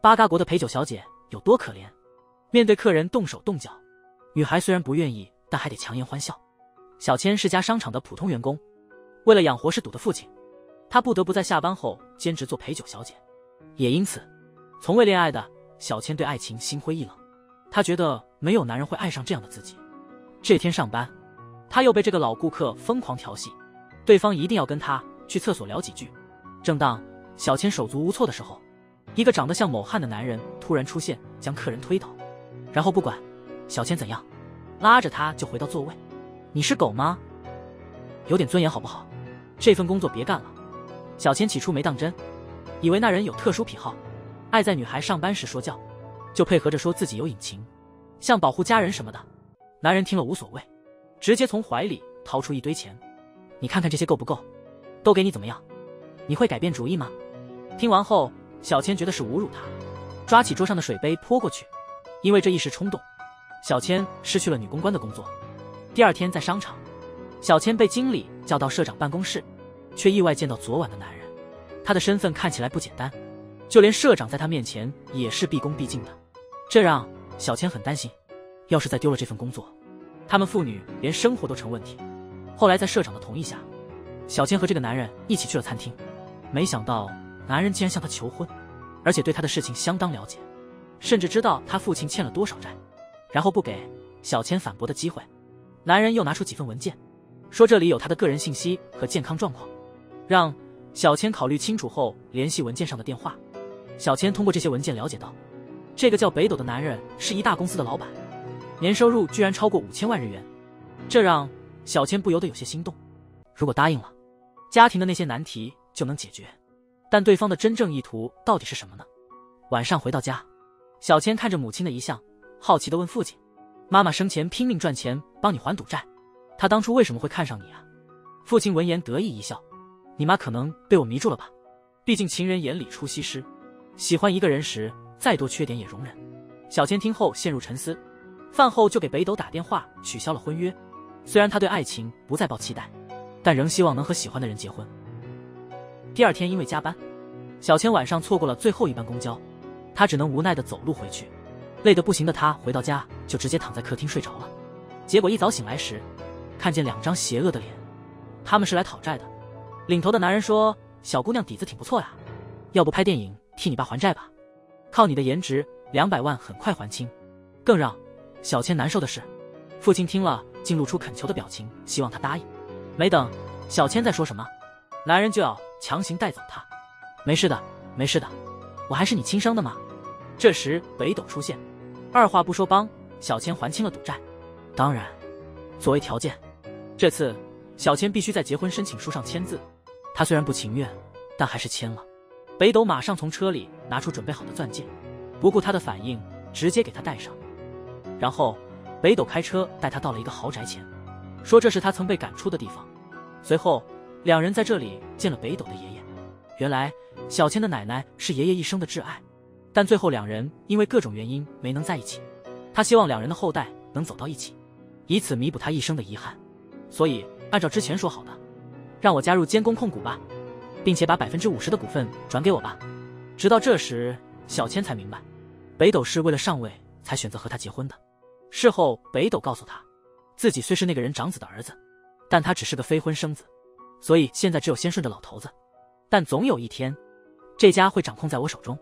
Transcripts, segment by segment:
八嘎国的陪酒小姐有多可怜？面对客人动手动脚，女孩虽然不愿意，但还得强颜欢笑。小千是家商场的普通员工，为了养活嗜赌的父亲，她不得不在下班后兼职做陪酒小姐。也因此，从未恋爱的小千对爱情心灰意冷。她觉得没有男人会爱上这样的自己。这天上班，她又被这个老顾客疯狂调戏，对方一定要跟她去厕所聊几句。正当小千手足无措的时候，一个长得像某汉的男人突然出现，将客人推倒，然后不管小千怎样，拉着她就回到座位。你是狗吗？有点尊严好不好？这份工作别干了。小千起初没当真，以为那人有特殊癖好，爱在女孩上班时说教，就配合着说自己有隐情，像保护家人什么的。男人听了无所谓，直接从怀里掏出一堆钱。你看看这些够不够？都给你怎么样？你会改变主意吗？听完后，小千觉得是侮辱他，抓起桌上的水杯泼过去。因为这一时冲动，小千失去了女公关的工作。第二天在商场，小千被经理叫到社长办公室，却意外见到昨晚的男人。他的身份看起来不简单，就连社长在他面前也是毕恭毕敬的，这让小千很担心，要是再丢了这份工作，他们父女连生活都成问题。后来在社长的同意下，小千和这个男人一起去了餐厅，没想到男人竟然向她求婚，而且对她的事情相当了解，甚至知道他父亲欠了多少债，然后不给小千反驳的机会。男人又拿出几份文件，说这里有他的个人信息和健康状况，让小千考虑清楚后联系文件上的电话。小千通过这些文件了解到，这个叫北斗的男人是一大公司的老板，年收入居然超过5000万日元，这让小千不由得有些心动。如果答应了，家庭的那些难题就能解决，但对方的真正意图到底是什么呢？晚上回到家，小千看着母亲的遗像，好奇地问父亲，妈妈生前拼命赚钱帮你还赌债，她当初为什么会看上你啊？父亲闻言得意一笑，你妈可能被我迷住了吧，毕竟情人眼里出西施，喜欢一个人时再多缺点也容忍。小千听后陷入沉思，饭后就给北斗打电话取消了婚约。虽然他对爱情不再抱期待，但仍希望能和喜欢的人结婚。第二天因为加班，小千晚上错过了最后一班公交，他只能无奈地走路回去。累得不行的他回到家就直接躺在客厅睡着了。结果一早醒来时，看见2张邪恶的脸，他们是来讨债的。领头的男人说，小姑娘底子挺不错呀，要不拍电影替你爸还债吧，靠你的颜值200万很快还清。更让小千难受的是，父亲听了竟露出恳求的表情，希望他答应。没等小千再说什么，男人就要强行带走他。没事的，没事的，我还是你亲生的吗？这时北斗出现，二话不说帮小千还清了赌债。当然，作为条件，这次小千必须在结婚申请书上签字。他虽然不情愿，但还是签了。北斗马上从车里拿出准备好的钻戒，不顾他的反应，直接给他戴上。然后北斗开车带他到了一个豪宅前，说这是他曾被赶出的地方。随后两人在这里见了北斗的爷爷。原来小千的奶奶是爷爷一生的挚爱，但最后两人因为各种原因没能在一起。他希望两人的后代能走到一起，以此弥补他一生的遗憾。所以按照之前说好的，让我加入监工控股吧，并且把50%的股份转给我吧。直到这时，小千才明白，北斗是为了上位才选择和他结婚的。事后北斗告诉他，自己虽是那个人长子的儿子，但他只是个非婚生子，所以现在只有先顺着老头子。但总有一天，这家会掌控在我手中。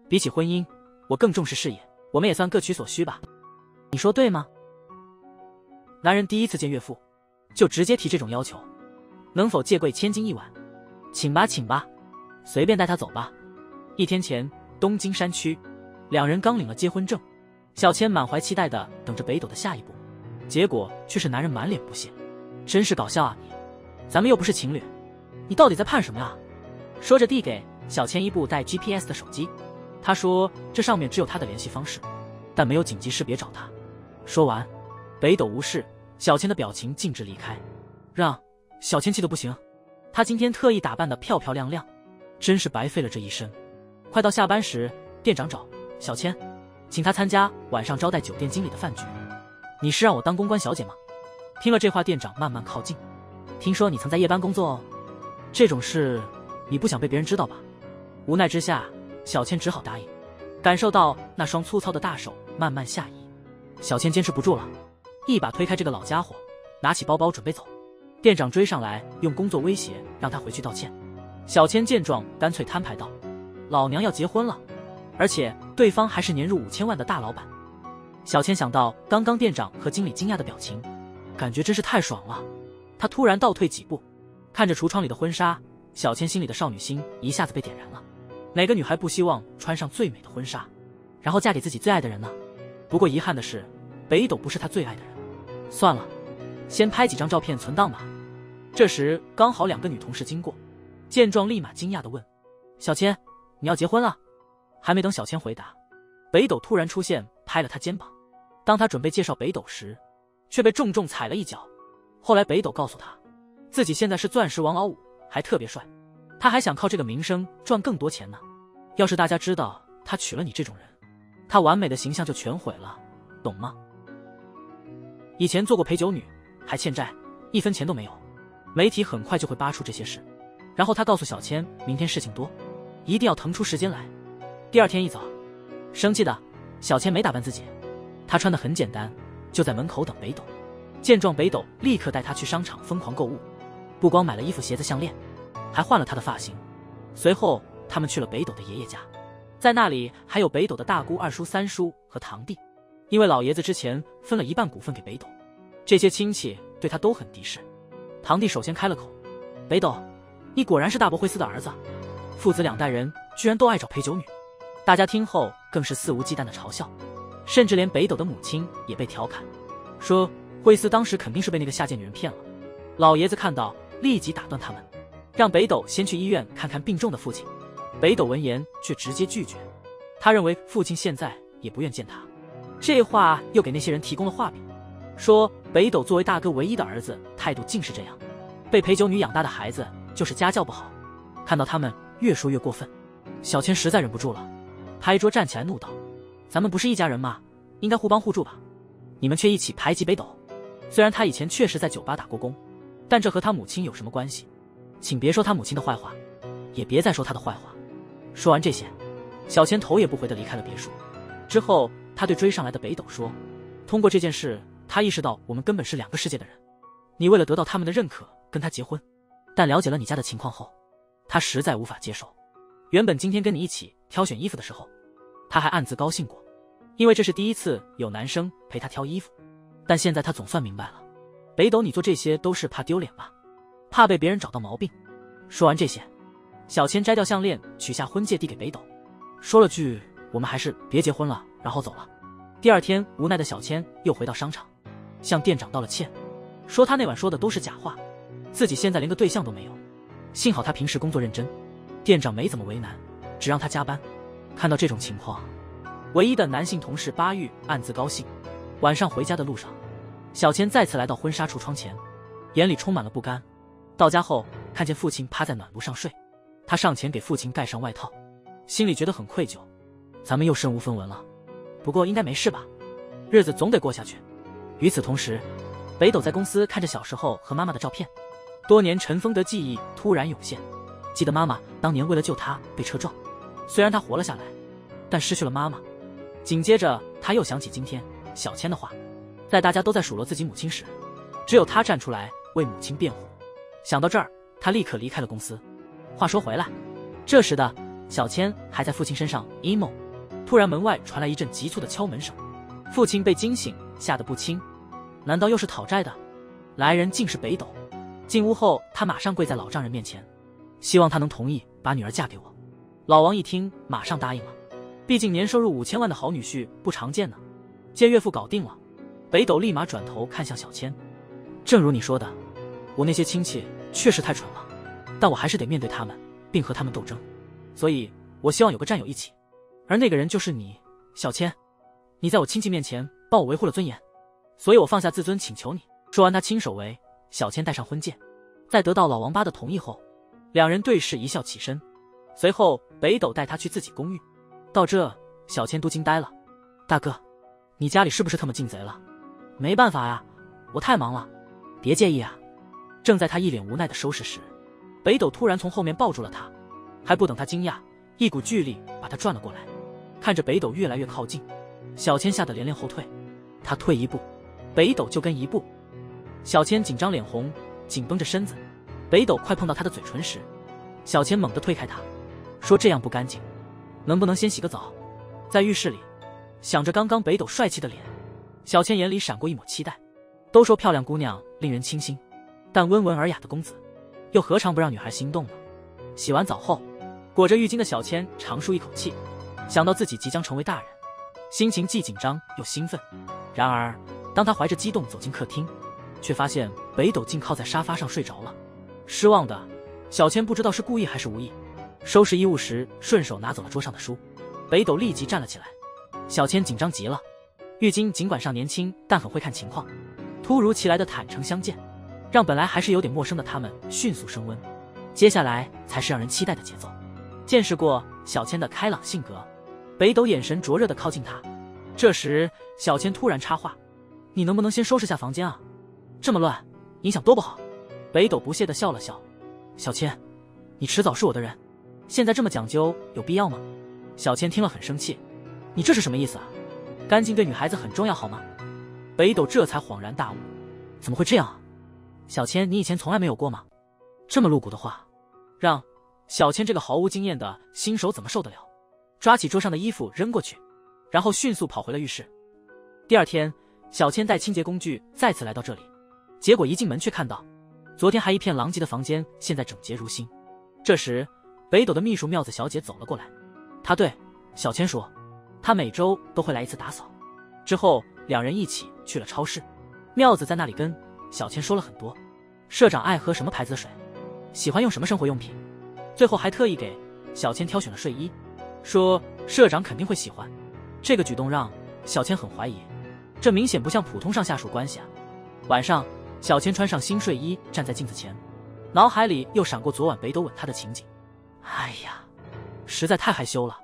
比起婚姻，我更重视事业，我们也算各取所需吧。你说对吗？男人第一次见岳父，就直接提这种要求，能否借贵千金1晚？请吧，请吧，随便带他走吧。1天前，东京山区，两人刚领了结婚证，小千满怀期待地等着北斗的下一步，结果却是男人满脸不屑，真是搞笑啊你！咱们又不是情侣，你到底在盼什么呀？说着递给小千一部带 GPS 的手机，他说这上面只有他的联系方式，但没有紧急识别找他。说完，北斗无视，小千的表情径直离开，让小千气得不行。他今天特意打扮得漂漂亮亮，真是白费了这一身。快到下班时，店长找小千，请他参加晚上招待酒店经理的饭局。你是让我当公关小姐吗？听了这话，店长慢慢靠近。听说你曾在夜班工作哦，这种事你不想被别人知道吧？无奈之下，小千只好答应。感受到那双粗糙的大手慢慢下移，小千坚持不住了，一把推开这个老家伙，拿起包包准备走。店长追上来，用工作威胁让他回去道歉。小千见状，干脆摊牌道：“老娘要结婚了，而且对方还是年入5000万的大老板。”小千想到刚刚店长和经理惊讶的表情，感觉真是太爽了。他突然倒退几步，看着橱窗里的婚纱，小千心里的少女心一下子被点燃了。哪个女孩不希望穿上最美的婚纱，然后嫁给自己最爱的人呢？不过遗憾的是，北斗不是他最爱的人。算了，先拍几张照片存档吧。这时刚好2个女同事经过，见状立马惊讶地问：“小千，你要结婚了？”还没等小千回答，北斗突然出现，拍了他肩膀。当他准备介绍北斗时，却被重重踩了一脚。后来北斗告诉他，自己现在是钻石王老五，还特别帅，他还想靠这个名声赚更多钱呢。要是大家知道他娶了你这种人，他完美的形象就全毁了，懂吗？以前做过陪酒女，还欠债，1分钱都没有。媒体很快就会扒出这些事，然后他告诉小千，明天事情多，一定要腾出时间来。第二天一早，生气的小千没打扮自己，她穿得很简单，就在门口等北斗。见状，北斗立刻带她去商场疯狂购物，不光买了衣服、鞋子、项链，还换了她的发型。随后他们去了北斗的爷爷家，在那里还有北斗的大姑、二叔、三叔和堂弟，因为老爷子之前分了1半股份给北斗，这些亲戚对他都很敌视。堂弟首先开了口：“北斗，你果然是大伯惠斯的儿子，父子2代人居然都爱找陪酒女。”大家听后更是肆无忌惮的嘲笑，甚至连北斗的母亲也被调侃，说惠斯当时肯定是被那个下贱女人骗了。老爷子看到，立即打断他们，让北斗先去医院看看病重的父亲。北斗闻言却直接拒绝，他认为父亲现在也不愿见他。这话又给那些人提供了画饼，说北斗作为大哥唯一的儿子，态度竟是这样，被陪酒女养大的孩子就是家教不好。看到他们越说越过分，小千实在忍不住了，拍桌站起来怒道：“咱们不是一家人吗？应该互帮互助吧？你们却一起排挤北斗。虽然他以前确实在酒吧打过工，但这和他母亲有什么关系？请别说他母亲的坏话，也别再说他的坏话。”说完这些，小千头也不回地离开了别墅。之后他对追上来的北斗说：“通过这件事，他意识到我们根本是2个世界的人。你为了得到他们的认可跟他结婚，但了解了你家的情况后，他实在无法接受。原本今天跟你一起挑选衣服的时候，他还暗自高兴过，因为这是第一次有男生陪他挑衣服。但现在他总算明白了，北斗，你做这些都是怕丢脸吧？怕被别人找到毛病。”说完这些，小千摘掉项链，取下婚戒递给北斗，说了句：“我们还是别结婚了。”然后走了。第二天，无奈的小千又回到商场，向店长道了歉，说他那晚说的都是假话，自己现在连个对象都没有。幸好他平时工作认真，店长没怎么为难，只让他加班。看到这种情况，唯一的男性同事巴玉暗自高兴。晚上回家的路上，小千再次来到婚纱橱窗前，眼里充满了不甘。到家后，看见父亲趴在暖炉上睡，他上前给父亲盖上外套，心里觉得很愧疚。咱们又身无分文了，不过应该没事吧，日子总得过下去。与此同时，北斗在公司看着小时候和妈妈的照片，多年尘封的记忆突然涌现。记得妈妈当年为了救他被车撞，虽然他活了下来，但失去了妈妈。紧接着他又想起今天小千的话，在大家都在数落自己母亲时，只有他站出来为母亲辩护。想到这儿，他立刻离开了公司。话说回来，这时的小千还在父亲身上 emo， 突然门外传来一阵急促的敲门声，父亲被惊醒，吓得不轻。难道又是讨债的？来人竟是北斗。进屋后，他马上跪在老丈人面前，希望他能同意把女儿嫁给我。老王一听，马上答应了，毕竟年收入5000万的好女婿不常见呢。见岳父搞定了，北斗立马转头看向小千。正如你说的，我那些亲戚确实太蠢了，但我还是得面对他们，并和他们斗争。所以我希望有个战友一起，而那个人就是你，小千。你在我亲戚面前帮我维护了尊严，所以我放下自尊请求你。说完，他亲手为小千戴上婚戒。在得到老王八的同意后，两人对视一笑起身。随后北斗带他去自己公寓。到这，小千都惊呆了。大哥，你家里是不是特么进贼了？没办法呀，我太忙了，别介意啊。正在他一脸无奈的收拾时，北斗突然从后面抱住了他，还不等他惊讶，一股巨力把他转了过来。看着北斗越来越靠近，小千吓得连连后退。他退一步，北斗就跟一步。小千紧张脸红，紧绷着身子。北斗快碰到他的嘴唇时，小千猛地推开他，说这样不干净，能不能先洗个澡？在浴室里想着刚刚北斗帅气的脸，小千眼里闪过一抹期待。都说漂亮姑娘令人倾心，但温文尔雅的公子又何尝不让女孩心动呢？洗完澡后，裹着浴巾的小千长舒一口气，想到自己即将成为大人，心情既紧张又兴奋。然而当他怀着激动走进客厅，却发现北斗竟靠在沙发上睡着了。失望的小千不知道是故意还是无意，收拾衣物时顺手拿走了桌上的书。北斗立即站了起来，小千紧张极了。浴巾尽管尚年轻，但很会看情况，突如其来的坦诚相见让本来还是有点陌生的他们迅速升温。接下来才是让人期待的节奏。见识过小千的开朗性格，北斗眼神灼热地靠近他。这时小千突然插话：你能不能先收拾下房间啊？这么乱影响多不好。北斗不屑地笑了笑：小千，你迟早是我的人，现在这么讲究有必要吗？小千听了很生气：你这是什么意思啊？干净对女孩子很重要好吗？北斗这才恍然大悟：怎么会这样啊？小千，你以前从来没有过吗？这么露骨的话让小千这个毫无经验的新手怎么受得了？抓起桌上的衣服扔过去，然后迅速跑回了浴室。第二天，小千带清洁工具再次来到这里，结果一进门却看到昨天还一片狼藉的房间现在整洁如新。这时北斗的秘书妙子小姐走了过来，她对小千说她每周都会来一次打扫。之后两人一起去了超市，妙子在那里跟小千说了很多，社长爱喝什么牌子的水，喜欢用什么生活用品，最后还特意给小千挑选了睡衣，说社长肯定会喜欢。这个举动让小千很怀疑，这明显不像普通上下属关系啊。晚上小千穿上新睡衣站在镜子前，脑海里又闪过昨晚北斗吻她的情景。哎呀，实在太害羞了。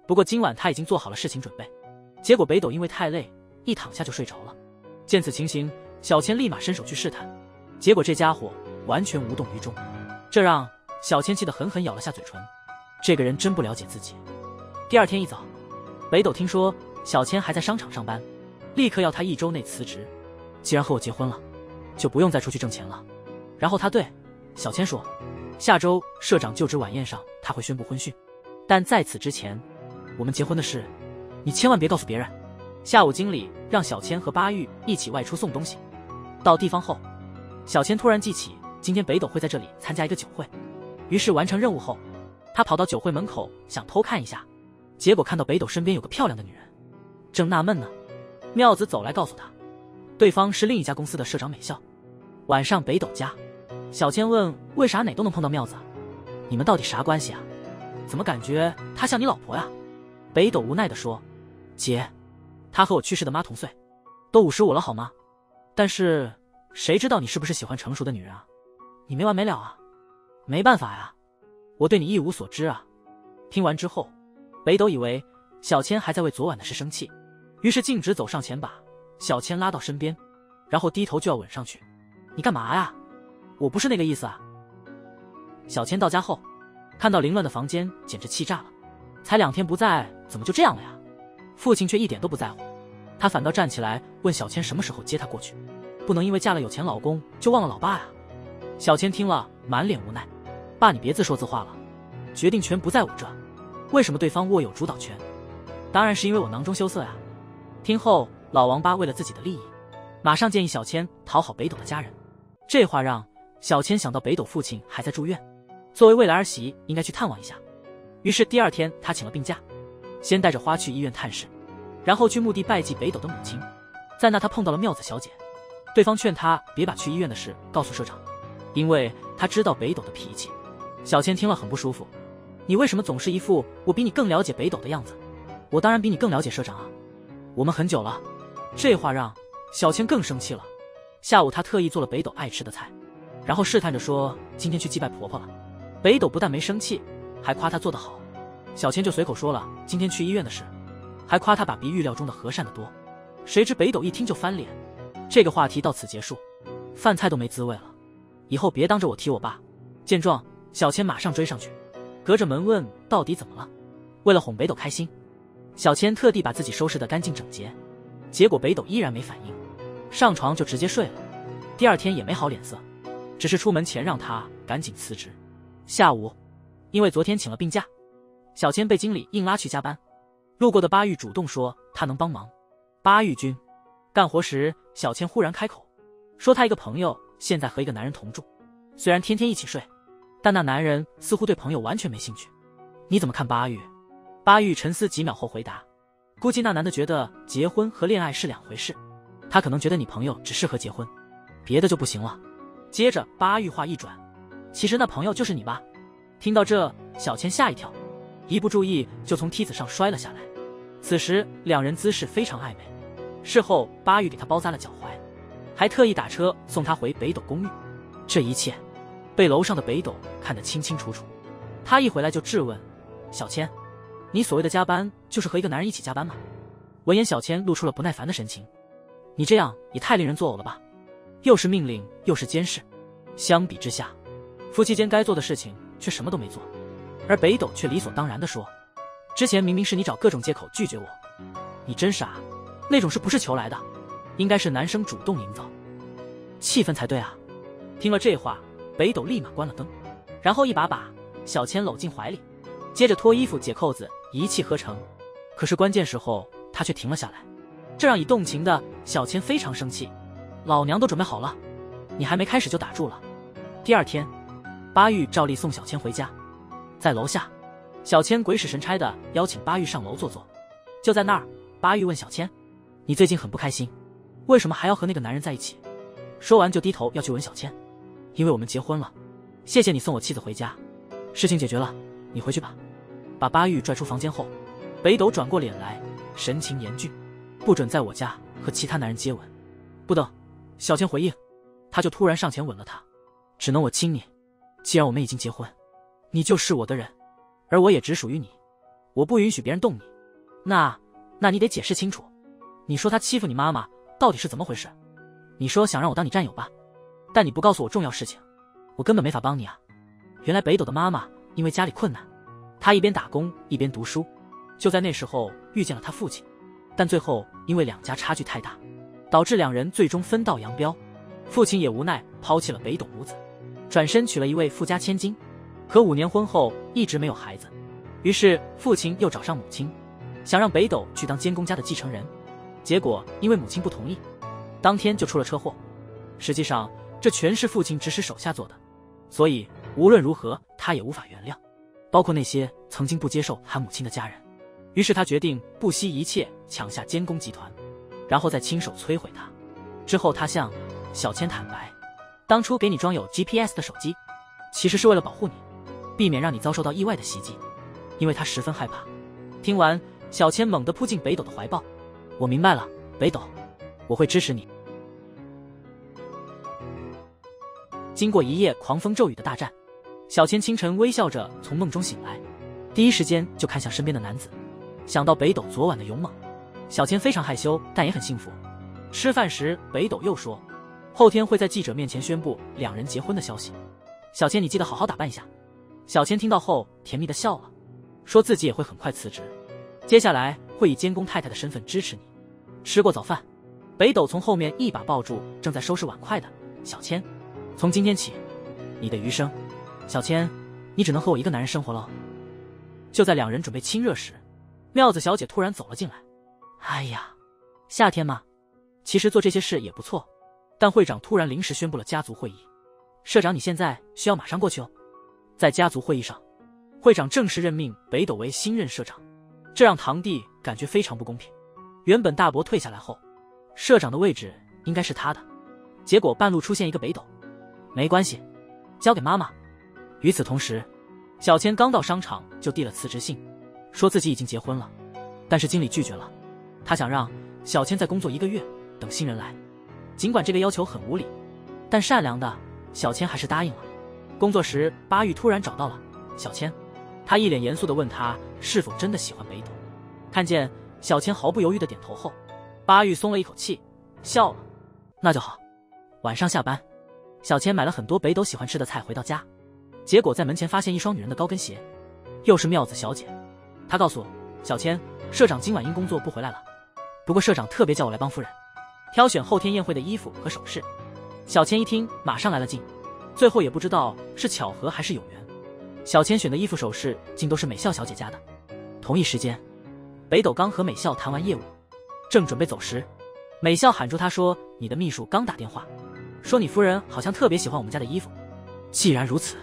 不过今晚他已经做好了事情准备。结果北斗因为太累一躺下就睡着了。见此情形，小千立马伸手去试探，结果这家伙完全无动于衷，这让小千气得狠狠咬了下嘴唇。这个人真不了解自己。第二天一早，北斗听说小千还在商场上班，立刻要他1周内辞职。既然和我结婚了，就不用再出去挣钱了。然后他对小千说，下周社长就职晚宴上他会宣布婚讯，但在此之前，我们结婚的事你千万别告诉别人。下午经理让小千和巴玉一起外出送东西。到地方后，小千突然记起今天北斗会在这里参加一个酒会，于是完成任务后，他跑到酒会门口想偷看一下，结果看到北斗身边有个漂亮的女人。正纳闷呢，妙子走来告诉他，对方是另一家公司的社长美笑。晚上北斗家，小千问为啥哪都能碰到妙子啊？你们到底啥关系啊？怎么感觉她像你老婆呀？北斗无奈地说，姐，她和我去世的妈同岁，都55了好吗？但是谁知道你是不是喜欢成熟的女人啊？你没完没了啊？没办法呀，我对你一无所知啊。听完之后，北斗以为小千还在为昨晚的事生气，于是径直走上前把小千拉到身边，然后低头就要吻上去。你干嘛呀？我不是那个意思啊。小千到家后，看到凌乱的房间，简直气炸了。才2天不在，怎么就这样了呀？父亲却一点都不在乎，他反倒站起来问小千什么时候接她过去，不能因为嫁了有钱老公就忘了老爸呀。小千听了满脸无奈，爸你别自说自话了，决定权不在我这，为什么对方握有主导权？当然是因为我囊中羞涩呀。听后，老王八为了自己的利益，马上建议小千讨好北斗的家人。这话让小千想到北斗父亲还在住院，作为未来儿媳应该去探望一下。于是第2天他请了病假，先带着花去医院探视，然后去墓地拜祭北斗的母亲。在那他碰到了妙子小姐，对方劝他别把去医院的事告诉社长，因为他知道北斗的脾气。小千听了很不舒服，你为什么总是一副我比你更了解北斗的样子？我当然比你更了解社长啊，我们很久了。这话让小千更生气了。下午他特意做了北斗爱吃的菜，然后试探着说今天去祭拜婆婆了。北斗不但没生气，还夸他做得好。小千就随口说了今天去医院的事，还夸他把比预料中的和善得多。谁知北斗一听就翻脸，这个话题到此结束，饭菜都没滋味了，以后别当着我提我爸。见状，小千马上追上去，隔着门问到底怎么了。为了哄北斗开心，小千特地把自己收拾得干净整洁，结果北斗依然没反应，上床就直接睡了。第二天也没好脸色，只是出门前让他赶紧辞职。下午，因为昨天请了病假，小千被经理硬拉去加班。路过的巴玉主动说他能帮忙。巴玉君，干活时，小千忽然开口，说他一个朋友现在和一个男人同住，虽然天天一起睡，但那男人似乎对朋友完全没兴趣。你怎么看巴玉？巴玉沉思几秒后回答，估计那男的觉得结婚和恋爱是两回事，他可能觉得你朋友只适合结婚，别的就不行了。接着巴玉话一转，其实那朋友就是你吧？听到这，小千吓一跳，一不注意就从梯子上摔了下来。此时两人姿势非常暧昧，事后巴玉给他包扎了脚踝，还特意打车送他回北斗公寓。这一切被楼上的北斗看得清清楚楚，他一回来就质问小千，你所谓的加班就是和一个男人一起加班吗？闻言小千露出了不耐烦的神情，你这样也太令人作呕了吧，又是命令又是监视，相比之下，夫妻间该做的事情却什么都没做。而北斗却理所当然地说，之前明明是你找各种借口拒绝我，你真傻，那种事不是求来的，应该是男生主动营造气氛才对啊。听了这话，北斗立马关了灯，然后一把把小千搂进怀里，接着脱衣服解扣子，一气呵成。可是关键时候他却停了下来，这让已动情的小千非常生气，老娘都准备好了，你还没开始就打住了。第二天，巴玉照例送小千回家，在楼下，小千鬼使神差的邀请巴玉上楼坐坐。就在那儿，巴玉问小千，你最近很不开心，为什么还要和那个男人在一起？说完就低头要去吻小千，因为我们结婚了，谢谢你送我妻子回家，事情解决了，你回去吧。把巴玉拽出房间后，北斗转过脸来，神情严峻，不准在我家和其他男人接吻。不等小千回应，他就突然上前吻了她，只能我亲你，既然我们已经结婚，你就是我的人，而我也只属于你，我不允许别人动你。那你得解释清楚，你说他欺负你妈妈到底是怎么回事？你说想让我当你战友吧，但你不告诉我重要事情，我根本没法帮你啊。原来北斗的妈妈因为家里困难，他一边打工一边读书，就在那时候遇见了他父亲，但最后因为两家差距太大，导致两人最终分道扬镳。父亲也无奈抛弃了北斗母子，转身娶了一位富家千金，可5年婚后一直没有孩子，于是父亲又找上母亲，想让北斗去当监工家的继承人，结果因为母亲不同意，当天就出了车祸。实际上这全是父亲指使手下做的，所以无论如何他也无法原谅，包括那些曾经不接受他母亲的家人。于是他决定不惜一切抢下监工集团，然后再亲手摧毁它。之后他向小千坦白，当初给你装有 GPS 的手机，其实是为了保护你，避免让你遭受到意外的袭击，因为他十分害怕。听完，小千猛地扑进北斗的怀抱，我明白了，北斗，我会支持你。经过一夜狂风骤雨的大战，小千清晨微笑着从梦中醒来，第一时间就看向身边的男子。想到北斗昨晚的勇猛，小千非常害羞，但也很幸福。吃饭时，北斗又说，后天会在记者面前宣布两人结婚的消息。小千，你记得好好打扮一下。小千听到后甜蜜的笑了，说自己也会很快辞职，接下来会以监工太太的身份支持你。吃过早饭，北斗从后面一把抱住正在收拾碗筷的小千，从今天起，你的余生，小千，你只能和我一个男人生活了。就在两人准备亲热时，妙子小姐突然走了进来。哎呀，夏天嘛，其实做这些事也不错，但会长突然临时宣布了家族会议，社长你现在需要马上过去哦。在家族会议上，会长正式任命北斗为新任社长，这让堂弟感觉非常不公平。原本大伯退下来后，社长的位置应该是他的，结果半路出现一个北斗。没关系，交给妈妈。与此同时，小千刚到商场就递了辞职信，说自己已经结婚了，但是经理拒绝了，他想让小千再工作1个月，等新人来。尽管这个要求很无理，但善良的小千还是答应了。工作时，巴玉突然找到了小千，他一脸严肃地问他是否真的喜欢北斗。看见小千毫不犹豫地点头后，巴玉松了一口气，笑了。那就好。晚上下班，小千买了很多北斗喜欢吃的菜回到家，结果在门前发现一双女人的高跟鞋，又是妙子小姐。她告诉小千，社长今晚因工作不回来了，不过社长特别叫我来帮夫人挑选后天宴会的衣服和首饰。小千一听，马上来了劲，最后也不知道是巧合还是有缘，小千选的衣服首饰竟都是美笑小姐家的。同一时间，北斗刚和美笑谈完业务，正准备走时，美笑喊住他说：“你的秘书刚打电话，说你夫人好像特别喜欢我们家的衣服。既然如此，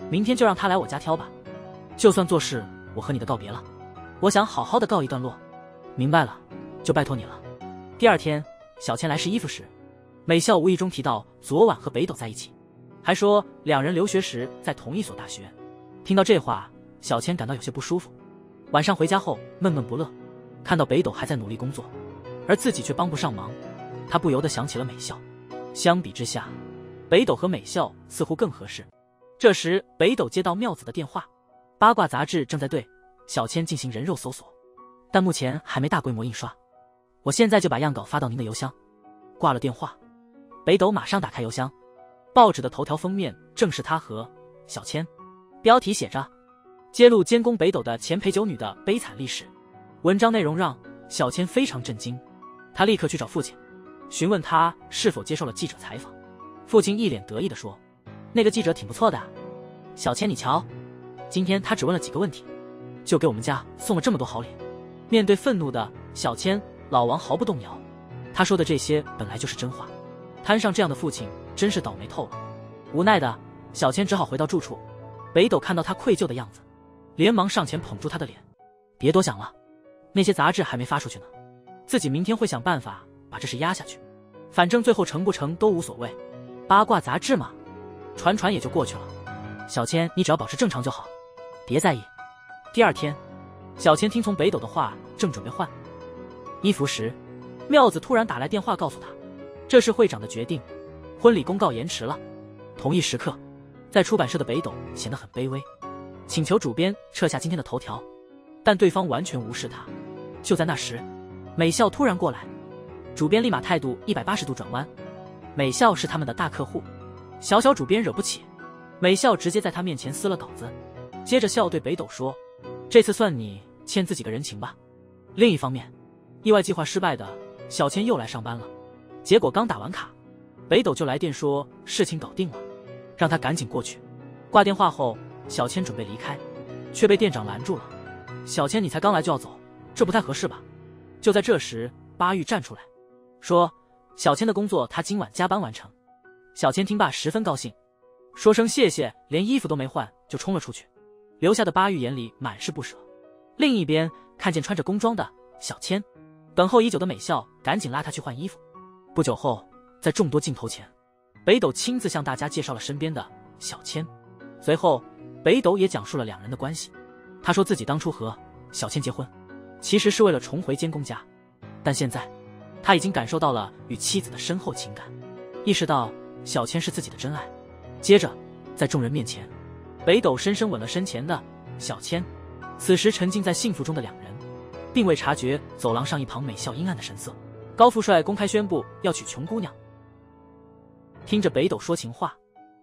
明天就让她来我家挑吧。就算做事我和你的告别了，我想好好的告一段落。明白了，就拜托你了。”第二天，小千来试衣服时，美笑无意中提到昨晚和北斗在一起，还说两人留学时在同一所大学。听到这话，小千感到有些不舒服。晚上回家后闷闷不乐，看到北斗还在努力工作，而自己却帮不上忙，他不由得想起了美笑。相比之下，北斗和美笑似乎更合适。这时，北斗接到妙子的电话，八卦杂志正在对小千进行人肉搜索，但目前还没大规模印刷。我现在就把样稿发到您的邮箱。挂了电话，北斗马上打开邮箱，报纸的头条封面正是他和小千，标题写着揭露监工北斗的前陪酒女的悲惨历史。文章内容让小千非常震惊，他立刻去找父亲，询问他是否接受了记者采访。父亲一脸得意地说：“那个记者挺不错的，小千你瞧，今天他只问了几个问题，就给我们家送了这么多好礼。”面对愤怒的小千，老王毫不动摇，他说的这些本来就是真话，摊上这样的父亲真是倒霉透了。无奈的小千只好回到住处。北斗看到他愧疚的样子，连忙上前捧住他的脸：“别多想了，那些杂志还没发出去呢，自己明天会想办法把这事压下去，反正最后成不成都无所谓，八卦杂志嘛，传传也就过去了。小千，你只要保持正常就好，别在意。”第二天，小千听从北斗的话，正准备换衣服时，妙子突然打来电话告诉他，这是会长的决定，婚礼公告延迟了。同一时刻，在出版社的北斗显得很卑微，请求主编撤下今天的头条，但对方完全无视他。就在那时，美笑突然过来，主编立马态度180度转弯。美笑是他们的大客户，小主编惹不起，美笑直接在他面前撕了稿子，接着笑对北斗说：“这次算你欠自己个人情吧。”另一方面，意外计划失败的小千又来上班了，结果刚打完卡，北斗就来电说事情搞定了，让他赶紧过去。挂电话后，小千准备离开，却被店长拦住了：“小千，你才刚来就要走，这不太合适吧？”就在这时，巴玉站出来说：“小千的工作他今晚加班完成。”小千听罢十分高兴，说声谢谢，连衣服都没换就冲了出去，留下的巴玉眼里满是不舍。另一边，看见穿着工装的小千，等候已久的美笑赶紧拉他去换衣服。不久后，在众多镜头前，北斗亲自向大家介绍了身边的小千。随后，北斗也讲述了两人的关系。他说自己当初和小千结婚，其实是为了重回监工家，但现在他已经感受到了与妻子的深厚情感，意识到小千是自己的真爱。接着，在众人面前，北斗深深吻了身前的小千。此时沉浸在幸福中的两人，并未察觉走廊上一旁美笑阴暗的神色。高富帅公开宣布要娶穷姑娘。听着北斗说情话，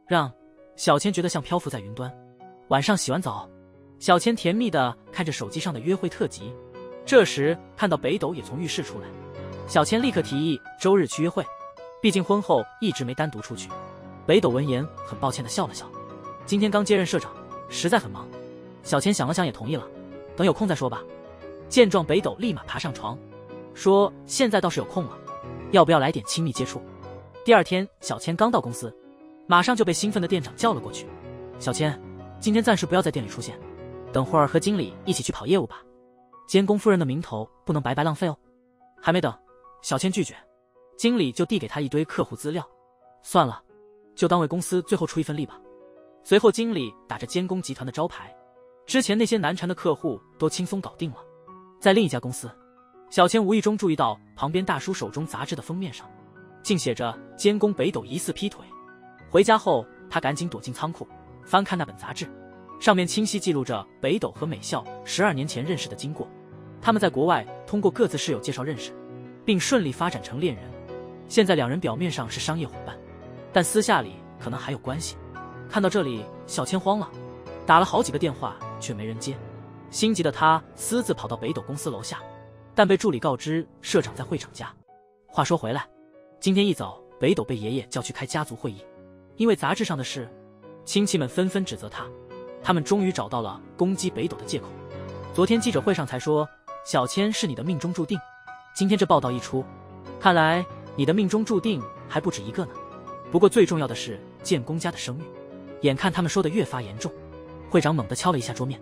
让小千觉得像漂浮在云端。晚上洗完澡，小千甜蜜地看着手机上的约会特辑。这时看到北斗也从浴室出来，小千立刻提议周日去约会，毕竟婚后一直没单独出去。北斗闻言很抱歉地笑了笑，今天刚接任社长，实在很忙。小千想了想也同意了，等有空再说吧。见状，北斗立马爬上床，说现在倒是有空了，要不要来点亲密接触。第二天，小千刚到公司，马上就被兴奋的店长叫了过去。小千，今天暂时不要在店里出现，等会儿和经理一起去跑业务吧，监工夫人的名头不能白白浪费哦。还没等小千拒绝，经理就递给他一堆客户资料。算了，就当为公司最后出一份力吧。随后经理打着监工集团的招牌，之前那些难缠的客户都轻松搞定了。在另一家公司，小千无意中注意到旁边大叔手中杂志的封面上竟写着监工北斗疑似劈腿。回家后，他赶紧躲进仓库翻看那本杂志，上面清晰记录着北斗和美笑12年前认识的经过。他们在国外通过各自室友介绍认识，并顺利发展成恋人。现在两人表面上是商业伙伴，但私下里可能还有关系。看到这里，小千慌了，打了好几个电话却没人接。心急的他私自跑到北斗公司楼下，但被助理告知社长在会场家。话说回来，今天一早，北斗被爷爷叫去开家族会议，因为杂志上的事，亲戚们纷纷指责他。他们终于找到了攻击北斗的借口。昨天记者会上才说，小千是你的命中注定。今天这报道一出，看来你的命中注定还不止一个呢。不过最重要的是建公家的声誉。眼看他们说的越发严重，会长猛地敲了一下桌面，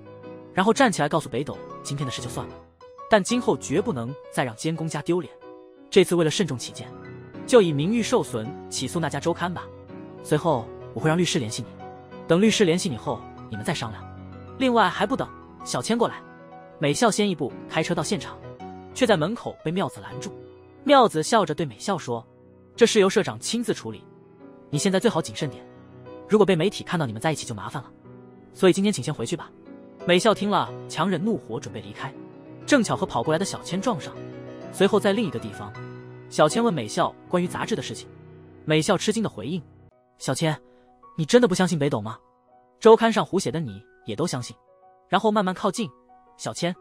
然后站起来告诉北斗，今天的事就算了，但今后绝不能再让监公家丢脸。这次为了慎重起见，就以名誉受损起诉那家周刊吧。随后我会让律师联系你，等律师联系你后，你们再商量。另外还不等小千过来，美笑先一步开车到现场，却在门口被妙子拦住。妙子笑着对美笑说，这事由社长亲自处理，你现在最好谨慎点，如果被媒体看到你们在一起就麻烦了，所以今天请先回去吧。美笑听了强忍怒火准备离开，正巧和跑过来的小千撞上。随后在另一个地方，小千问美笑关于杂志的事情，美笑吃惊的回应，小千，你真的不相信北斗吗？周刊上胡写的你也都相信。然后慢慢靠近，小千，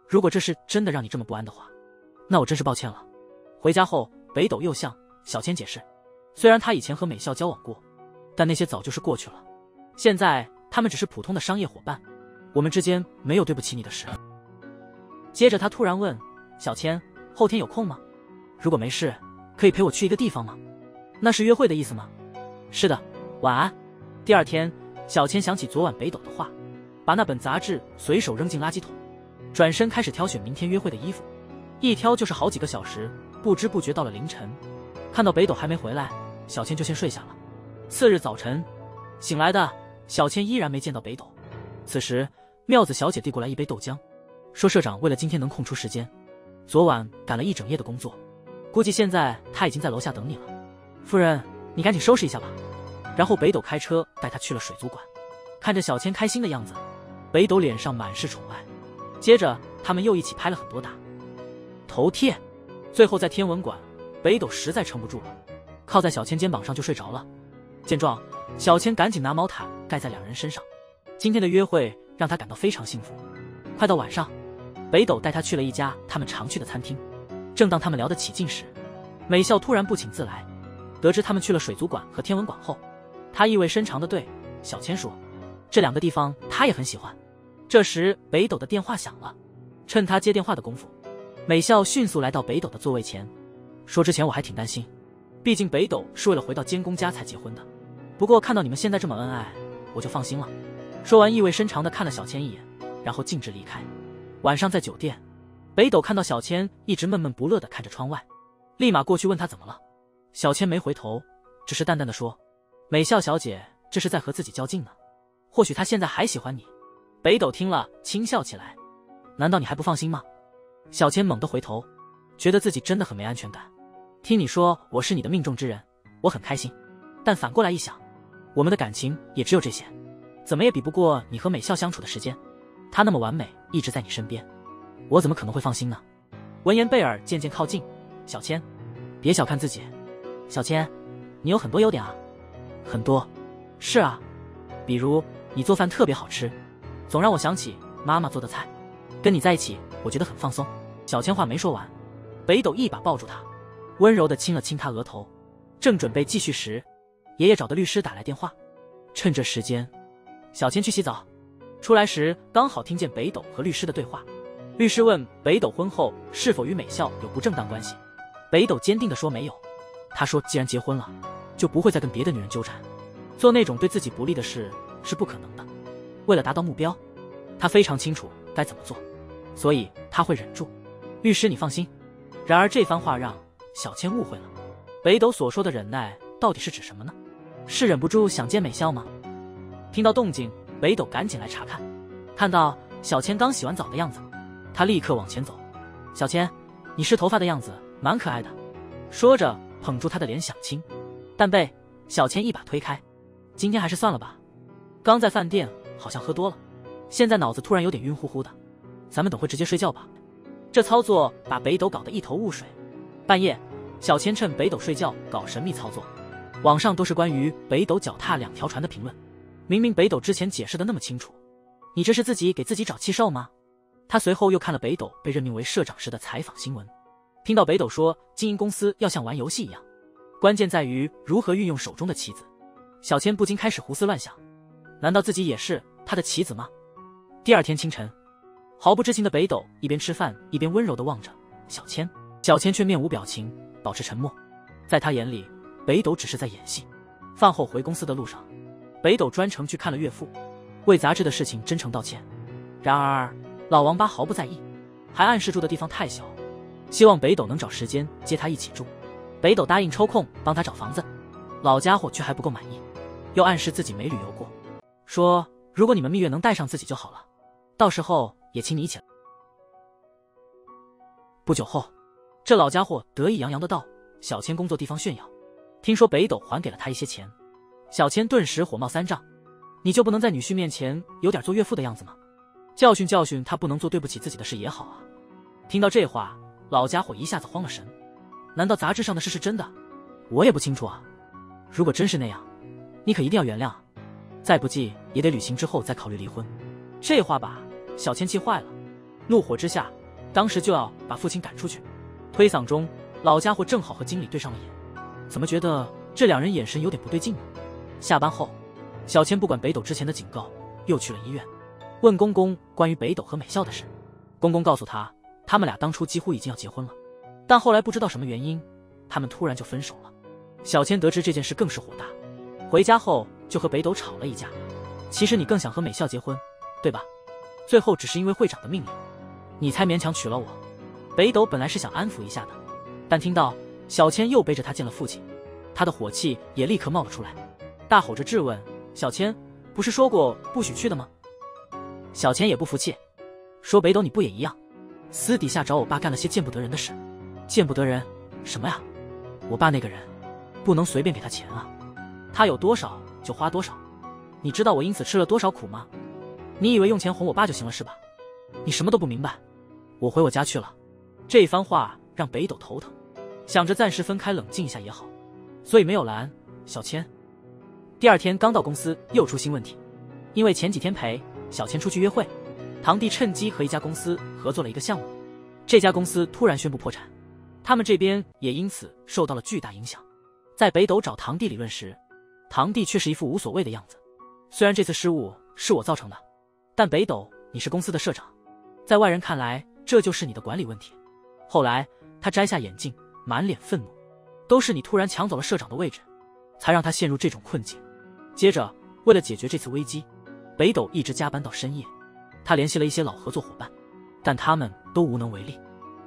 如果这事真的让你这么不安的话，那我真是抱歉了。回家后，北斗又向小千解释，虽然他以前和美笑交往过，但那些早就是过去了，现在他们只是普通的商业伙伴，我们之间没有对不起你的事。接着他突然问小千，后天有空吗？如果没事，可以陪我去一个地方吗？那是约会的意思吗？是的，晚安。第二天，小千想起昨晚北斗的话，把那本杂志随手扔进垃圾桶，转身开始挑选明天约会的衣服，一挑就是好几个小时，不知不觉到了凌晨。看到北斗还没回来，小千就先睡下了。次日早晨醒来的小千依然没见到北斗。此时妙子小姐递过来一杯豆浆，说社长为了今天能空出时间，昨晚赶了一整夜的工作，估计现在他已经在楼下等你了。夫人，你赶紧收拾一下吧。然后北斗开车带他去了水族馆。看着小千开心的样子，北斗脸上满是宠爱。接着他们又一起拍了很多打头贴。最后在天文馆，北斗实在撑不住了，靠在小千肩膀上就睡着了。见状，小千赶紧拿毛毯盖在两人身上。今天的约会让他感到非常幸福。快到晚上，北斗带他去了一家他们常去的餐厅。正当他们聊得起劲时，美笑突然不请自来。得知他们去了水族馆和天文馆后，他意味深长地对小千说，这两个地方他也很喜欢。这时北斗的电话响了，趁他接电话的功夫，美笑迅速来到北斗的座位前，说之前我还挺担心，毕竟北斗是为了回到监公家才结婚的，不过看到你们现在这么恩爱，我就放心了。说完意味深长地看了小千一眼，然后径直离开。晚上在酒店，北斗看到小千一直闷闷不乐地看着窗外，立马过去问他怎么了。小千没回头，只是淡淡地说，美笑小姐这是在和自己较劲呢，或许她现在还喜欢你。北斗听了轻笑起来，难道你还不放心吗？小千猛地回头，觉得自己真的很没安全感。听你说我是你的命中之人，我很开心，但反过来一想，我们的感情也只有这些，怎么也比不过你和美笑相处的时间，她那么完美，一直在你身边，我怎么可能会放心呢？闻言贝尔渐渐靠近，小千，别小看自己。小千，你有很多优点啊。很多。是啊，比如你做饭特别好吃，总让我想起妈妈做的菜，跟你在一起我觉得很放松。小千话没说完，北斗一把抱住她，温柔地亲了亲她额头。正准备继续时，爷爷找的律师打来电话，趁这时间，小千去洗澡。出来时刚好听见北斗和律师的对话。律师问北斗婚后是否与美笑有不正当关系，北斗坚定地说没有。他说既然结婚了，就不会再跟别的女人纠缠，做那种对自己不利的事是不可能的。为了达到目标，他非常清楚该怎么做，所以他会忍住。律师你放心。然而这番话让小千误会了，北斗所说的忍耐到底是指什么呢？是忍不住想见美笑吗？听到动静，北斗赶紧来查看，看到小千刚洗完澡的样子，他立刻往前走。小千，你湿头发的样子蛮可爱的。说着捧住她的脸想亲，但被小千一把推开。今天还是算了吧，刚在饭店好像喝多了，现在脑子突然有点晕乎乎的，咱们等会直接睡觉吧。这操作把北斗搞得一头雾水。半夜，小千趁北斗睡觉搞神秘操作，网上都是关于北斗脚踏两条船的评论。明明北斗之前解释的那么清楚，你这是自己给自己找气受吗？他随后又看了北斗被任命为社长时的采访新闻，听到北斗说经营公司要像玩游戏一样，关键在于如何运用手中的棋子。小千不禁开始胡思乱想，难道自己也是他的棋子吗？第二天清晨，毫不知情的北斗一边吃饭一边温柔地望着小千，小千却面无表情，保持沉默。在他眼里，北斗只是在演戏。饭后回公司的路上，北斗专程去看了岳父，为杂志的事情真诚道歉。然而老王八毫不在意，还暗示住的地方太小，希望北斗能找时间接他一起住。北斗答应抽空帮他找房子，老家伙却还不够满意，又暗示自己没旅游过，说如果你们蜜月能带上自己就好了，到时候也请你一起来。不久后，这老家伙得意洋洋地到小千工作地方炫耀，听说北斗还给了他一些钱，小千顿时火冒三丈，你就不能在女婿面前有点做岳父的样子吗？教训教训他不能做对不起自己的事也好啊。听到这话，老家伙一下子慌了神，难道杂志上的事是真的？我也不清楚啊，如果真是那样，你可一定要原谅啊，再不济也得旅行之后再考虑离婚。这话把小千气坏了，怒火之下当时就要把父亲赶出去。推搡中，老家伙正好和经理对上了眼，怎么觉得这两人眼神有点不对劲呢？下班后，小千不管北斗之前的警告，又去了医院，问公公关于北斗和美笑的事。公公告诉他，他们俩当初几乎已经要结婚了，但后来不知道什么原因，他们突然就分手了。小千得知这件事更是火大，回家后就和北斗吵了一架。其实你更想和美笑结婚，对吧？最后只是因为会长的命令，你才勉强娶了我。北斗本来是想安抚一下的，但听到小千又背着他见了父亲，他的火气也立刻冒了出来，大吼着质问小千，不是说过不许去的吗？小千也不服气，说北斗你不也一样，私底下找我爸干了些见不得人的事。见不得人什么呀？我爸那个人不能随便给他钱啊，他有多少就花多少，你知道我因此吃了多少苦吗？你以为用钱哄我爸就行了是吧？你什么都不明白。我回我家去了。这番话让北斗头疼，想着暂时分开冷静一下也好，所以没有拦小千。第二天刚到公司又出新问题，因为前几天陪小千出去约会，堂弟趁机和一家公司合作了一个项目，这家公司突然宣布破产，他们这边也因此受到了巨大影响。在北斗找堂弟理论时，堂弟却是一副无所谓的样子，虽然这次失误是我造成的，但北斗你是公司的社长，在外人看来这就是你的管理问题。后来他摘下眼镜，满脸愤怒，都是你突然抢走了社长的位置，才让他陷入这种困境。接着为了解决这次危机，北斗一直加班到深夜，他联系了一些老合作伙伴，但他们都无能为力。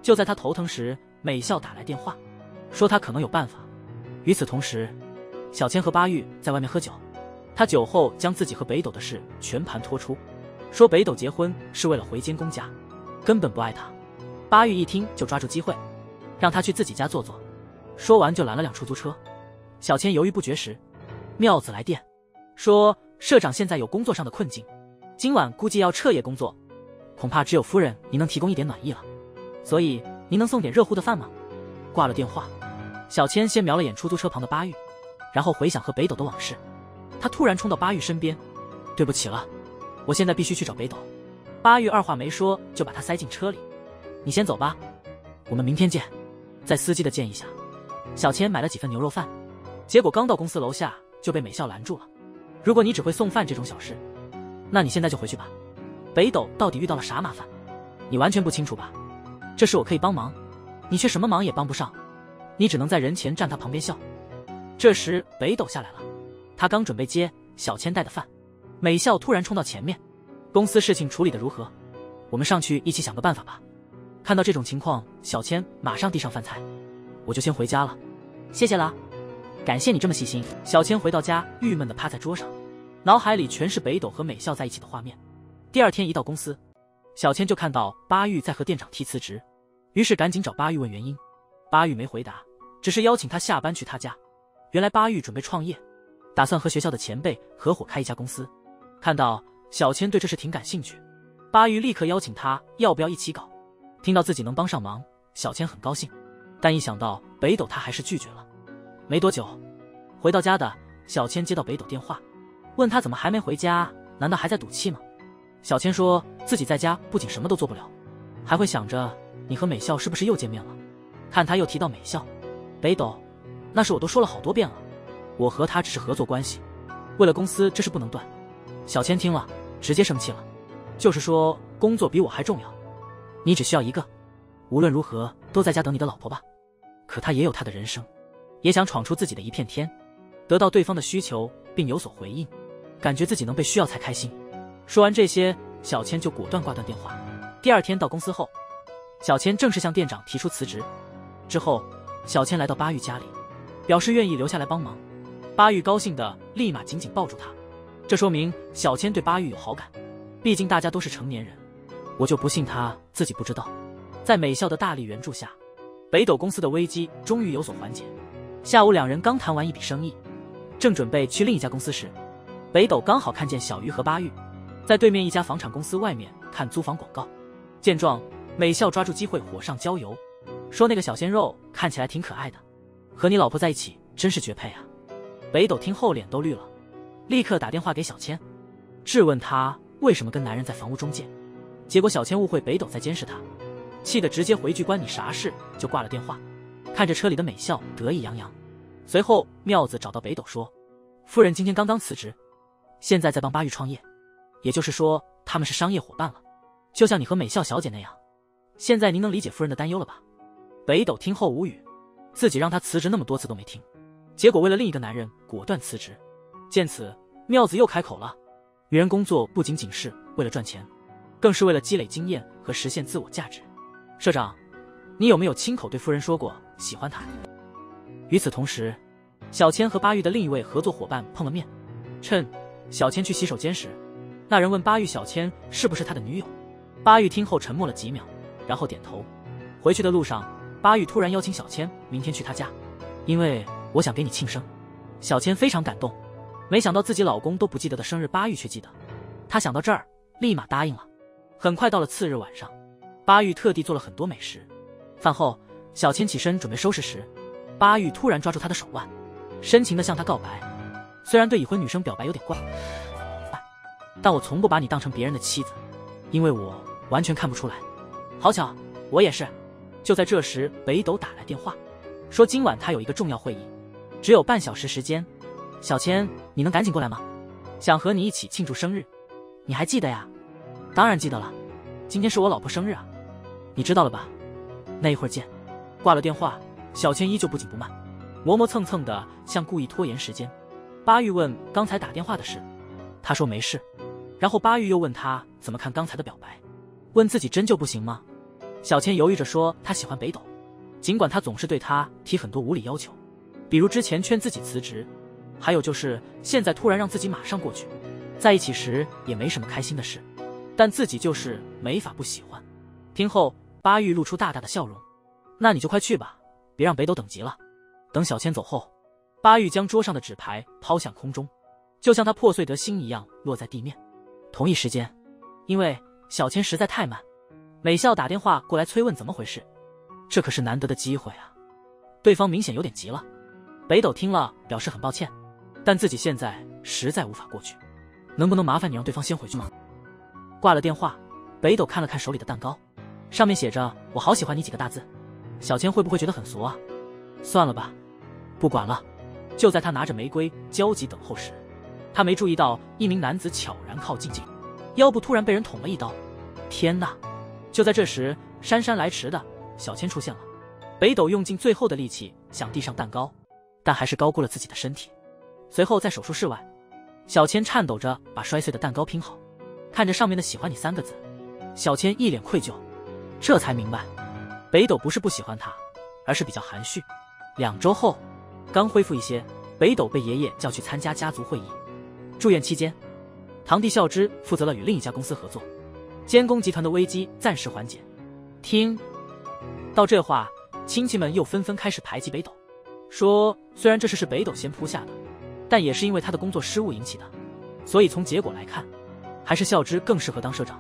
就在他头疼时，美笑打来电话，说他可能有办法。与此同时，小千和巴玉在外面喝酒，他酒后将自己和北斗的事全盘托出，说北斗结婚是为了回监公家，根本不爱他。巴玉一听就抓住机会，让他去自己家坐坐，说完就拦了辆出租车。小千犹豫不决时，妙子来电说社长现在有工作上的困境，今晚估计要彻夜工作，恐怕只有夫人您能提供一点暖意了，所以您能送点热乎的饭吗？挂了电话，小千先瞄了眼出租车旁的巴玉，然后回想和北斗的往事。他突然冲到巴玉身边，对不起了，我现在必须去找北斗。巴玉二话没说就把他塞进车里，你先走吧，我们明天见。在司机的建议下，小千买了几份牛肉饭，结果刚到公司楼下就被美笑拦住了。如果你只会送饭这种小事，那你现在就回去吧。北斗到底遇到了啥麻烦，你完全不清楚吧？这事我可以帮忙，你却什么忙也帮不上，你只能在人前站他旁边笑。这时北斗下来了，他刚准备接小千带的饭，美笑突然冲到前面，公司事情处理得如何？我们上去一起想个办法吧。看到这种情况，小千马上递上饭菜，我就先回家了，谢谢了，感谢你这么细心。小千回到家，郁闷地趴在桌上，脑海里全是北斗和美笑在一起的画面。第二天一到公司，小千就看到巴玉在和店长提辞职，于是赶紧找巴玉问原因。巴玉没回答，只是邀请他下班去他家。原来巴玉准备创业，打算和学校的前辈合伙开一家公司。看到小千对这事挺感兴趣，巴玉立刻邀请他要不要一起搞。听到自己能帮上忙，小千很高兴，但一想到北斗他还是拒绝了。没多久，回到家的小千接到北斗电话，问他怎么还没回家，难道还在赌气吗？小千说自己在家不仅什么都做不了，还会想着你和美校是不是又见面了。看他又提到美校，北斗，那事我都说了好多遍了，我和他只是合作关系，为了公司这事不能断。小千听了直接生气了，就是说工作比我还重要，你只需要一个，无论如何都在家等你的老婆吧。可他也有他的人生，也想闯出自己的一片天，得到对方的需求并有所回应，感觉自己能被需要才开心。说完这些，小千就果断挂断电话。第二天到公司后，小千正式向店长提出辞职。之后，小千来到巴玉家里，表示愿意留下来帮忙。巴玉高兴的立马紧紧抱住他，这说明小千对巴玉有好感，毕竟大家都是成年人。我就不信他自己不知道。在美校的大力援助下，北斗公司的危机终于有所缓解。下午两人刚谈完一笔生意，正准备去另一家公司时，北斗刚好看见小鱼和巴玉在对面一家房产公司外面看租房广告。见状，美校抓住机会火上浇油，说那个小鲜肉看起来挺可爱的，和你老婆在一起真是绝配啊。北斗听后脸都绿了，立刻打电话给小千，质问他为什么跟男人在房屋中介。结果小千误会北斗在监视他，气得直接回句关你啥事，就挂了电话。看着车里的美校得意洋洋。随后妙子找到北斗说，夫人今天刚刚辞职，现在在帮巴玉创业，也就是说他们是商业伙伴了，就像你和美校小姐那样。现在您能理解夫人的担忧了吧？北斗听后无语，自己让他辞职那么多次都没听，结果为了另一个男人果断辞职。见此，妙子又开口了，女人工作不仅仅是为了赚钱，更是为了积累经验和实现自我价值。社长，你有没有亲口对夫人说过喜欢她？与此同时，小千和巴玉的另一位合作伙伴碰了面。趁小千去洗手间时，那人问巴玉小千是不是他的女友。巴玉听后沉默了几秒，然后点头。回去的路上，巴玉突然邀请小千明天去他家，因为我想给你庆生。小千非常感动，没想到自己老公都不记得的生日，巴玉却记得。她想到这儿，立马答应了。很快到了次日晚上，巴玉特地做了很多美食。饭后，小千起身准备收拾时，巴玉突然抓住她的手腕，深情地向她告白。虽然对已婚女生表白有点怪，但我从不把你当成别人的妻子，因为我完全看不出来。好巧，我也是。就在这时，北斗打来电话，说今晚他有一个重要会议，只有半小时时间。小千，你能赶紧过来吗？想和你一起庆祝生日。你还记得呀？当然记得了，今天是我老婆生日啊。你知道了吧？那一会儿见。挂了电话，小千依旧不紧不慢，磨磨蹭蹭的，像故意拖延时间。巴玉问刚才打电话的事，他说没事。然后巴玉又问他怎么看刚才的表白，问自己真就不行吗？小千犹豫着说他喜欢北斗，尽管他总是对他提很多无理要求，比如之前劝自己辞职，还有就是现在突然让自己马上过去，在一起时也没什么开心的事，但自己就是没法不喜欢。听后，巴玉露出大大的笑容，那你就快去吧，别让北斗等急了。等小千走后，巴玉将桌上的纸牌抛向空中，就像他破碎得心一样落在地面。同一时间，因为小千实在太慢，美校打电话过来催问怎么回事，这可是难得的机会啊。对方明显有点急了。北斗听了表示很抱歉，但自己现在实在无法过去，能不能麻烦你让对方先回去吗？挂了电话，北斗看了看手里的蛋糕，上面写着我好喜欢你几个大字。小千会不会觉得很俗啊？算了吧，不管了。就在他拿着玫瑰焦急等候时，他没注意到一名男子悄然靠近，腰部突然被人捅了一刀。天哪！就在这时，姗姗来迟的小千出现了。北斗用尽最后的力气想递上蛋糕，但还是高估了自己的身体。随后在手术室外，小千颤抖着把摔碎的蛋糕拼好，看着上面的喜欢你3个字，小千一脸愧疚，这才明白北斗不是不喜欢他，而是比较含蓄。2周后，刚恢复一些，北斗被爷爷叫去参加家族会议。住院期间，堂弟孝之负责了与另一家公司合作，监工集团的危机暂时缓解。听到这话，亲戚们又纷纷开始排挤北斗，说虽然这事是北斗先铺下的，但也是因为他的工作失误引起的，所以从结果来看，还是孝之更适合当社长。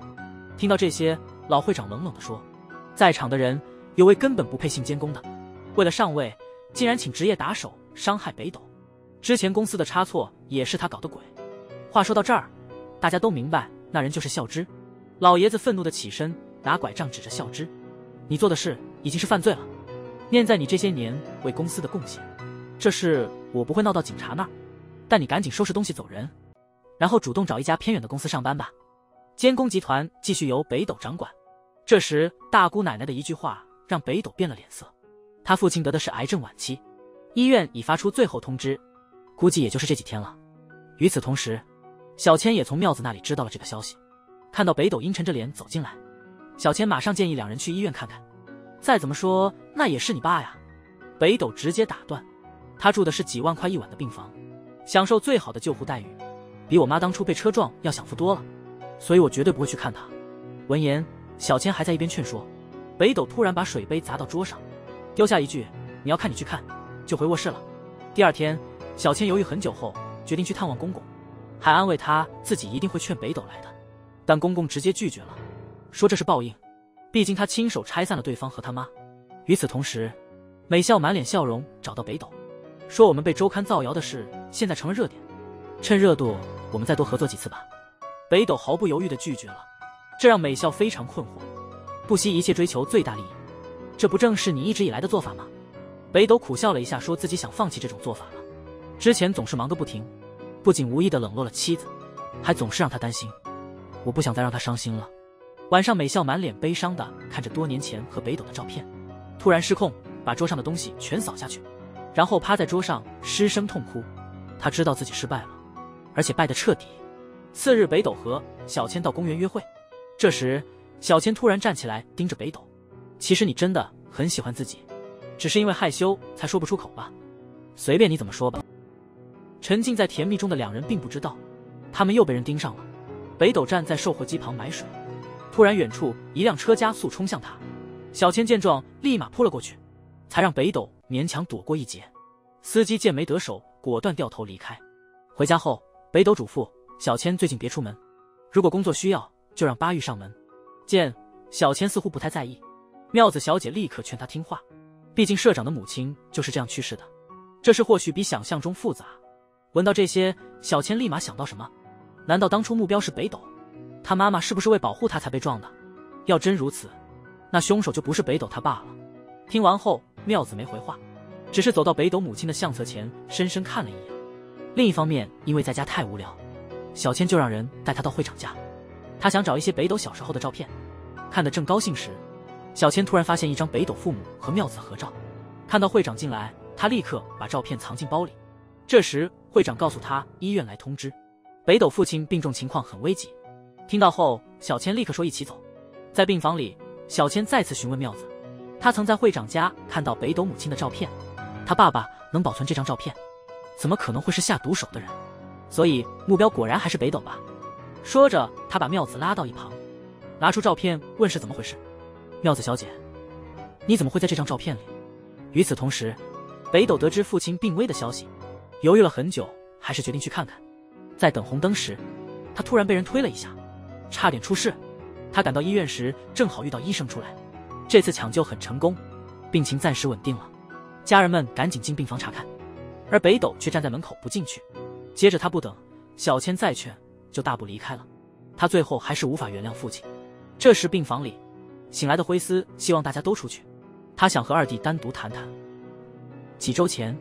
听到这些，老会长冷冷地说，在场的人有位根本不配姓监工的，为了上位，竟然请职业打手伤害北斗，之前公司的差错也是他搞的鬼。话说到这儿，大家都明白那人就是孝之。老爷子愤怒的起身，拿拐杖指着孝之：“你做的事已经是犯罪了，念在你这些年为公司的贡献，这事我不会闹到警察那儿，但你赶紧收拾东西走人，然后主动找一家偏远的公司上班吧。监工集团继续由北斗掌管。”这时大姑奶奶的一句话让北斗变了脸色，他父亲得的是癌症晚期，医院已发出最后通知，估计也就是这几天了。与此同时，小千也从妙子那里知道了这个消息，看到北斗阴沉着脸走进来，小千马上建议两人去医院看看，再怎么说那也是你爸呀。北斗直接打断，他住的是几万块一晚的病房，享受最好的救护待遇，比我妈当初被车撞要享福多了，所以我绝对不会去看他。闻言，小千还在一边劝说，北斗突然把水杯砸到桌上，丢下一句：“你要看你去看。”就回卧室了。第二天，小千犹豫很久后决定去探望公公，还安慰他自己一定会劝北斗来的，但公公直接拒绝了，说这是报应，毕竟他亲手拆散了对方和他妈。与此同时，美笑满脸笑容找到北斗，说我们被周刊造谣的事现在成了热点，趁热度我们再多合作几次吧。北斗毫不犹豫地拒绝了，这让美笑非常困惑，不惜一切追求最大利益，这不正是你一直以来的做法吗？北斗苦笑了一下，说自己想放弃这种做法了，之前总是忙个不停，不仅无意地冷落了妻子，还总是让她担心，我不想再让她伤心了。晚上，美笑满脸悲伤地看着多年前和北斗的照片，突然失控，把桌上的东西全扫下去，然后趴在桌上失声痛哭。他知道自己失败了，而且败得彻底。次日，北斗和小千到公园约会，这时小千突然站起来盯着北斗：“其实你真的很喜欢自己，只是因为害羞才说不出口吧？随便你怎么说吧。”沉浸在甜蜜中的两人并不知道，他们又被人盯上了。北斗站在售货机旁买水，突然远处一辆车加速冲向他，小千见状立马扑了过去，才让北斗勉强躲过一劫。司机见没得手，果断掉头离开。回家后，北斗嘱咐小千最近别出门，如果工作需要就让巴玉上门。见小千似乎不太在意，妙子小姐立刻劝她听话，毕竟社长的母亲就是这样去世的，这事或许比想象中复杂。闻到这些，小千立马想到什么，难道当初目标是北斗？他妈妈是不是为保护他才被撞的？要真如此，那凶手就不是北斗他爸了。听完后，妙子没回话，只是走到北斗母亲的相册前深深看了一眼。另一方面，因为在家太无聊，小千就让人带他到会长家，他想找一些北斗小时候的照片。看得正高兴时，小千突然发现一张北斗父母和妙子合照。看到会长进来，他立刻把照片藏进包里。这时会长告诉他医院来通知，北斗父亲病重情况很危急。听到后，小千立刻说一起走。在病房里，小千再次询问妙子，他曾在会长家看到北斗母亲的照片，他爸爸能保存这张照片，怎么可能会是下毒手的人？所以目标果然还是北斗吧。说着，他把妙子拉到一旁，拿出照片问是怎么回事。妙子小姐，你怎么会在这张照片里？与此同时，北斗得知父亲病危的消息，犹豫了很久，还是决定去看看。在等红灯时，他突然被人推了一下，差点出事。他赶到医院时，正好遇到医生出来，这次抢救很成功，病情暂时稳定了。家人们赶紧进病房查看，而北斗却站在门口不进去。接着他不等小千再劝，就大步离开了。他最后还是无法原谅父亲。这时病房里，醒来的辉司希望大家都出去，他想和二弟单独谈谈。几周前，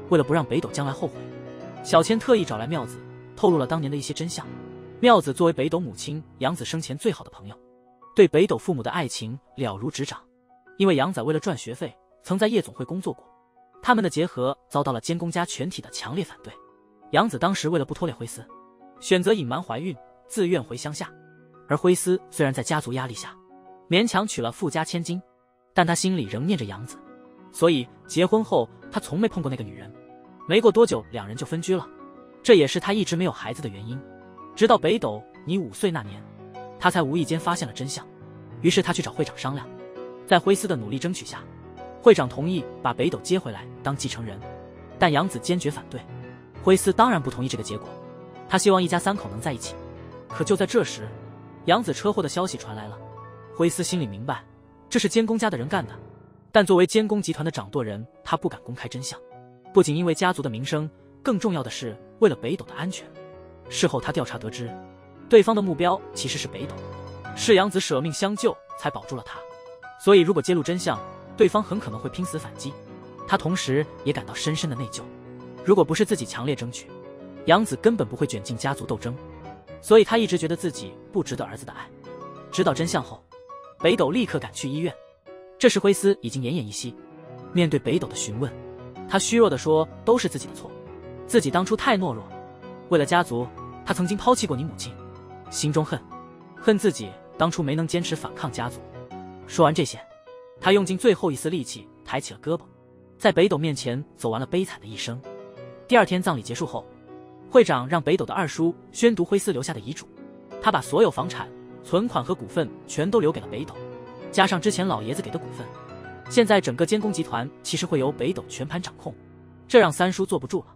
为了不让北斗将来后悔，小千特意找来妙子，透露了当年的一些真相。妙子作为北斗母亲杨子生前最好的朋友，对北斗父母的爱情了如指掌。因为杨仔为了赚学费，曾在夜总会工作过，他们的结合遭到了监工家全体的强烈反对。杨子当时为了不拖累辉司，选择隐瞒怀孕，自愿回乡下。而辉司虽然在家族压力下勉强娶了富家千金，但他心里仍念着杨子，所以结婚后他从没碰过那个女人。没过多久，两人就分居了，这也是他一直没有孩子的原因。直到北斗你5岁那年，他才无意间发现了真相。于是他去找会长商量，在辉司的努力争取下，会长同意把北斗接回来当继承人，但杨子坚决反对。辉司当然不同意这个结果，他希望一家3口能在一起。可就在这时，杨子车祸的消息传来了。辉司心里明白，这是监工家的人干的，但作为监工集团的掌舵人，他不敢公开真相，不仅因为家族的名声，更重要的是为了北斗的安全。事后他调查得知，对方的目标其实是北斗，是杨子舍命相救才保住了他，所以如果揭露真相，对方很可能会拼死反击。他同时也感到深深的内疚，如果不是自己强烈争取，杨子根本不会卷进家族斗争，所以他一直觉得自己不值得儿子的爱。知道真相后，北斗立刻赶去医院。这时辉思已经奄奄一息，面对北斗的询问，他虚弱地说都是自己的错，自己当初太懦弱，为了家族，他曾经抛弃过你母亲，心中恨自己当初没能坚持反抗家族。说完这些，他用尽最后一丝力气抬起了胳膊，在北斗面前走完了悲惨的一生。第二天葬礼结束后，会长让北斗的二叔宣读辉思留下的遗嘱，他把所有房产、存款和股份全都留给了北斗，加上之前老爷子给的股份，现在整个监工集团其实会由北斗全盘掌控，这让三叔坐不住了。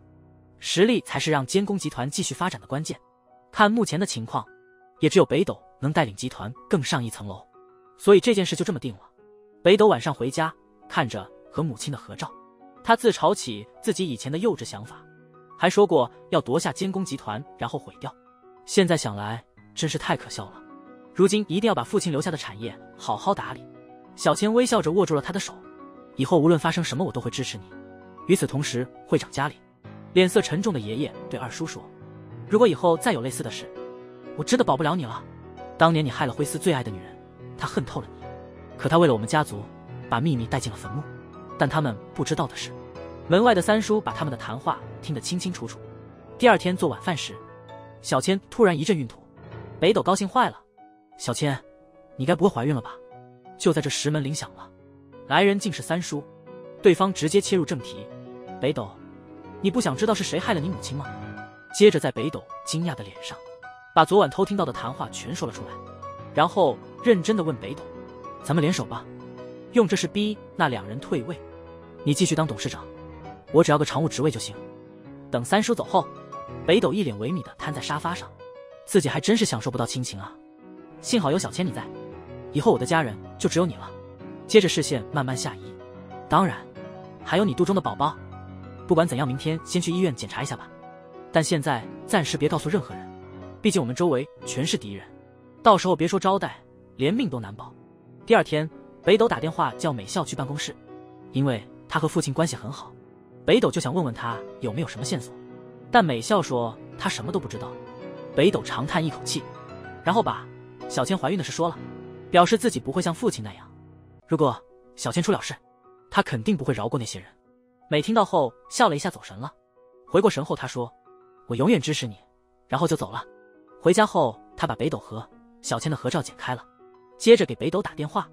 实力才是让监工集团继续发展的关键，看目前的情况，也只有北斗能带领集团更上一层楼，所以这件事就这么定了。北斗晚上回家，看着和母亲的合照，他自嘲起自己以前的幼稚想法，还说过要夺下监工集团然后毁掉，现在想来真是太可笑了。如今一定要把父亲留下的产业好好打理。小千微笑着握住了他的手，以后无论发生什么我都会支持你。与此同时，会长家里脸色沉重的爷爷对二叔说，如果以后再有类似的事，我真的保不了你了。当年你害了辉思最爱的女人，她恨透了你，可她为了我们家族把秘密带进了坟墓。但他们不知道的是，门外的三叔把他们的谈话听得清清楚楚。第二天做晚饭时，小千突然一阵孕吐，北斗高兴坏了，小千，你该不会怀孕了吧？就在这时门铃响了，来人竟是三叔，对方直接切入正题，北斗，你不想知道是谁害了你母亲吗？接着在北斗惊讶的脸上，把昨晚偷听到的谈话全说了出来，然后认真的问北斗，咱们联手吧，用这事逼那两人退位，你继续当董事长，我只要个常务职位就行。等三叔走后，北斗一脸萎靡的瘫在沙发上，自己还真是享受不到亲情啊，幸好有小千你在，以后我的家人就只有你了。接着视线慢慢下移，当然还有你肚中的宝宝，不管怎样明天先去医院检查一下吧，但现在暂时别告诉任何人，毕竟我们周围全是敌人，到时候别说招待，连命都难保。第二天，北斗打电话叫美笑去办公室，因为他和父亲关系很好，北斗就想问问他有没有什么线索，但美笑说他什么都不知道。北斗长叹一口气，然后把小千怀孕的事说了，表示自己不会像父亲那样，如果小千出了事，他肯定不会饶过那些人。美听到后笑了一下走神了，回过神后他说，我永远支持你，然后就走了。回家后他把北斗和小千的合照剪开了，接着给北斗打电话，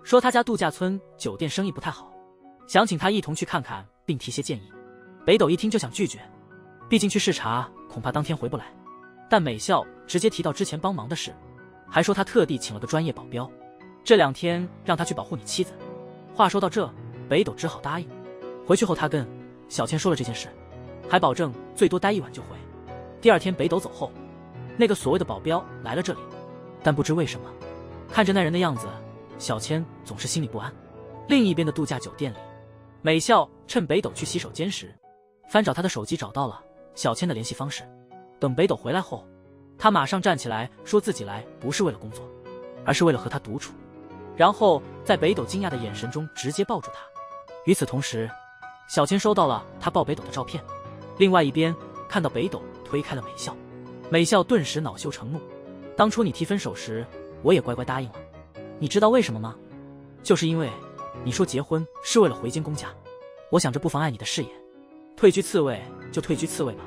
说他家度假村酒店生意不太好，想请他一同去看看并提些建议。北斗一听就想拒绝，毕竟去视察恐怕当天回不来，但美笑直接提到之前帮忙的事，还说他特地请了个专业保镖，这2天让他去保护你妻子。话说到这，北斗只好答应。回去后他跟小千说了这件事，还保证最多待1晚就回。第二天北斗走后，那个所谓的保镖来了这里，但不知为什么，看着那人的样子，小千总是心里不安。另一边的度假酒店里，美笑趁北斗去洗手间时，翻找他的手机找到了小千的联系方式。等北斗回来后，他马上站起来说自己来不是为了工作，而是为了和他独处，然后在北斗惊讶的眼神中直接抱住他。与此同时，小千收到了他抱北斗的照片，另外一边看到北斗推开了美笑，美笑顿时恼羞成怒，当初你提分手时我也乖乖答应了，你知道为什么吗？就是因为你说结婚是为了回监公家，我想着不妨碍你的事业，退居次位就退居次位吧。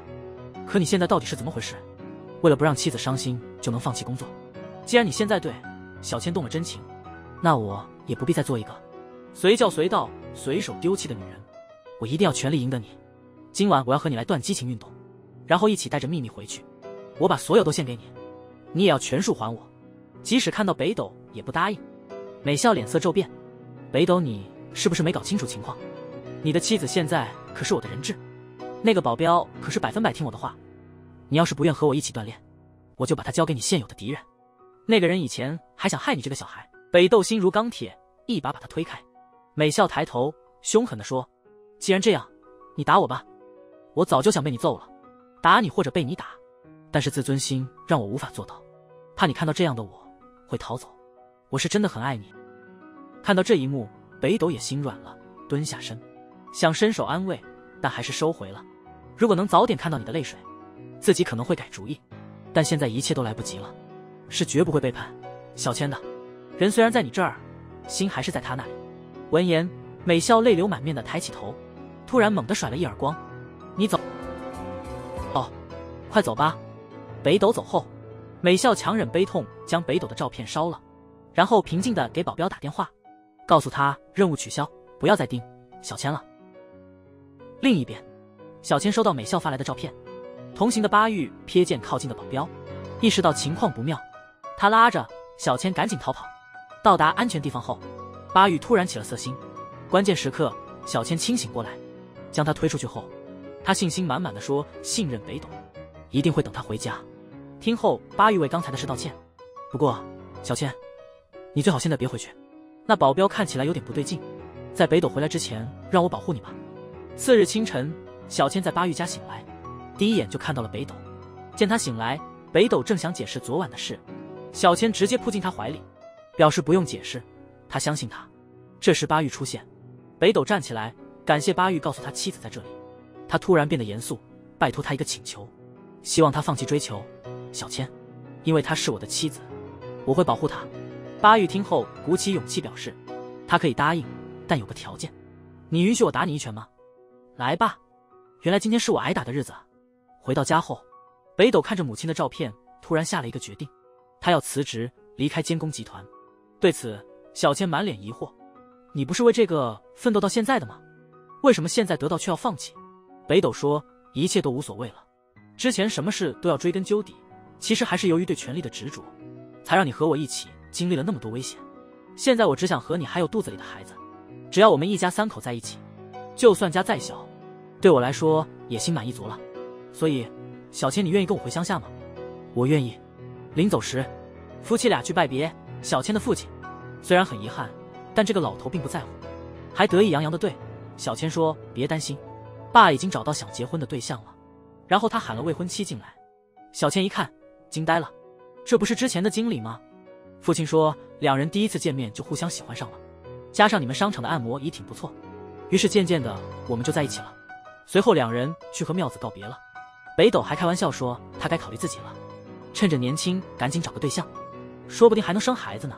可你现在到底是怎么回事？为了不让妻子伤心就能放弃工作？既然你现在对小千动了真情，那我也不必再做一个随叫随到随手丢弃的女人，我一定要全力赢得你。今晚我要和你来段激情运动，然后一起带着秘密回去，我把所有都献给你，你也要全数还我。即使看到北斗也不答应。美笑脸色骤变，北斗，你是不是没搞清楚情况？你的妻子现在可是我的人质，那个保镖可是100%听我的话，你要是不愿和我一起锻炼，我就把他交给你现有的敌人。那个人以前还想害你这个小孩。北斗心如钢铁，一把把他推开。美笑抬头凶狠地说，既然这样，你打我吧，我早就想被你揍了，打你或者被你打，但是自尊心让我无法做到，怕你看到这样的我会逃走。我是真的很爱你。看到这一幕，北斗也心软了，蹲下身，想伸手安慰，但还是收回了。如果能早点看到你的泪水，自己可能会改主意，但现在一切都来不及了，是绝不会背叛小千的。人虽然在你这儿，心还是在他那里。闻言，美笑泪流满面的抬起头，突然猛地甩了一耳光。你走，快走吧。北斗走后，美笑强忍悲痛将北斗的照片烧了，然后平静地给保镖打电话，告诉他任务取消，不要再盯小千了。另一边，小千收到美笑发来的照片，同行的巴玉瞥见靠近的保镖，意识到情况不妙，他拉着小千赶紧逃跑。到达安全地方后，巴玉突然起了色心，关键时刻小千清醒过来，将他推出去后，他信心满满的说信任北斗，一定会等他回家。听后，巴玉为刚才的事道歉，不过小千，你最好现在别回去，那保镖看起来有点不对劲，在北斗回来之前让我保护你吧。次日清晨，小千在巴玉家醒来，第一眼就看到了北斗。见他醒来，北斗正想解释昨晚的事，小千直接扑进他怀里，表示不用解释，他相信他。这时巴玉出现，北斗站起来感谢巴玉告诉他妻子在这里，他突然变得严肃，拜托他一个请求，希望他放弃追求小千，因为她是我的妻子，我会保护她。巴玉听后鼓起勇气表示他可以答应，但有个条件，你允许我打你一拳吗？来吧。原来今天是我挨打的日子。回到家后，北斗看着母亲的照片，突然下了一个决定，他要辞职离开监工集团。对此，小千满脸疑惑，你不是为这个奋斗到现在的吗？为什么现在得到却要放弃？北斗说一切都无所谓了，之前什么事都要追根究底，其实还是由于对权力的执着，才让你和我一起经历了那么多危险。现在我只想和你还有肚子里的孩子，只要我们一家三口在一起，就算家再小，对我来说也心满意足了。所以小千，你愿意跟我回乡下吗？我愿意。临走时，夫妻俩去拜别小千的父亲，虽然很遗憾，但这个老头并不在乎，还得意洋洋地对小千说别担心，爸已经找到想结婚的对象了。然后他喊了未婚妻进来，小千一看惊呆了，这不是之前的经理吗？父亲说两人第一次见面就互相喜欢上了，加上你们商场的按摩也挺不错，于是渐渐的我们就在一起了。随后两人去和妙子告别了。北斗还开玩笑说他该考虑自己了，趁着年轻赶紧找个对象，说不定还能生孩子呢。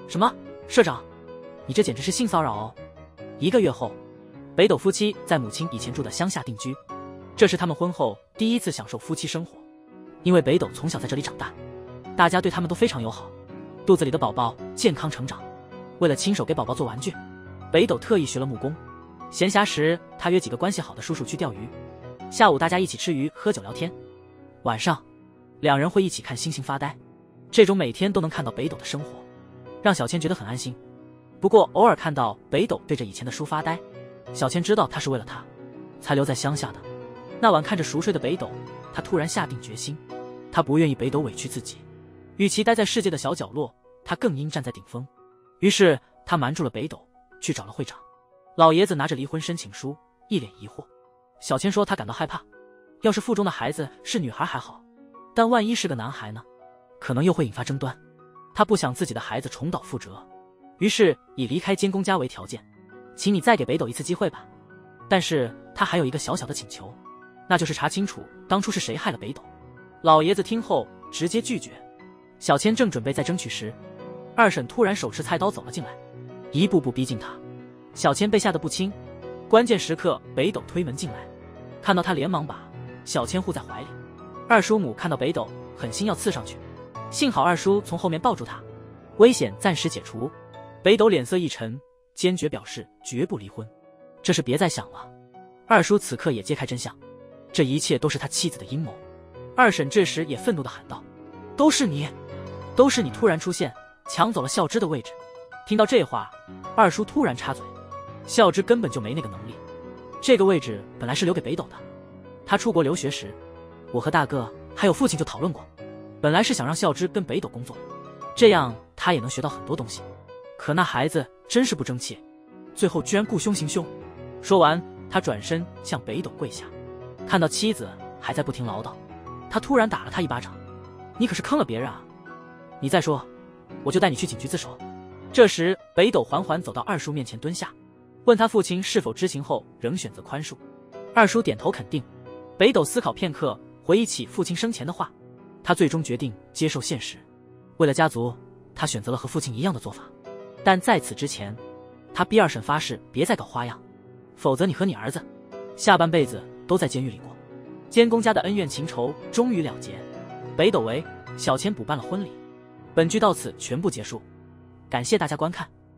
什么？社长，你这简直是性骚扰哦。1个月后，北斗夫妻在母亲以前住的乡下定居，这是他们婚后第一次享受夫妻生活。因为北斗从小在这里长大，大家对他们都非常友好，肚子里的宝宝健康成长。为了亲手给宝宝做玩具，北斗特意学了木工。闲暇时，他约几个关系好的叔叔去钓鱼，下午大家一起吃鱼喝酒聊天，晚上两人会一起看星星发呆。这种每天都能看到北斗的生活，让小千觉得很安心。不过偶尔看到北斗对着以前的书发呆，小千知道他是为了他才留在乡下的。那晚看着熟睡的北斗，他突然下定决心，他不愿意北斗委屈自己，与其待在世界的小角落，他更应站在顶峰。于是他瞒住了北斗，去找了会长。老爷子拿着离婚申请书，一脸疑惑。小千说他感到害怕，要是腹中的孩子是女孩还好，但万一是个男孩呢？可能又会引发争端。他不想自己的孩子重蹈覆辙，于是以离开监工家为条件，请你再给北斗一次机会吧。但是他还有一个小小的请求，那就是查清楚当初是谁害了北斗。老爷子听后直接拒绝。小千正准备再争取时，二婶突然手持菜刀走了进来，一步步逼近他。小千被吓得不轻，关键时刻北斗推门进来，看到他连忙把小千护在怀里。二叔母看到北斗狠心要刺上去，幸好二叔从后面抱住他，危险暂时解除。北斗脸色一沉，坚决表示绝不离婚，这事别再想了。二叔此刻也揭开真相，这一切都是他妻子的阴谋。二婶这时也愤怒地喊道，都是你突然出现，抢走了孝之的位置。听到这话，二叔突然插嘴，孝之根本就没那个能力，这个位置本来是留给北斗的。他出国留学时，我和大哥还有父亲就讨论过，本来是想让孝之跟北斗工作，这样他也能学到很多东西。可那孩子真是不争气，最后居然雇凶行凶。说完，他转身向北斗跪下，看到妻子还在不停唠叨，他突然打了他一巴掌，你可是坑了别人啊！你再说我就带你去警局自首。这时，北斗缓缓走到二叔面前蹲下，问他父亲是否知情后仍选择宽恕。二叔点头肯定。北斗思考片刻，回忆起父亲生前的话，他最终决定接受现实。为了家族，他选择了和父亲一样的做法。但在此之前，他逼二婶发誓别再搞花样，否则你和你儿子下半辈子都在监狱里过。监公家的恩怨情仇终于了结，北斗为小千补办了婚礼。本剧到此全部结束，感谢大家观看。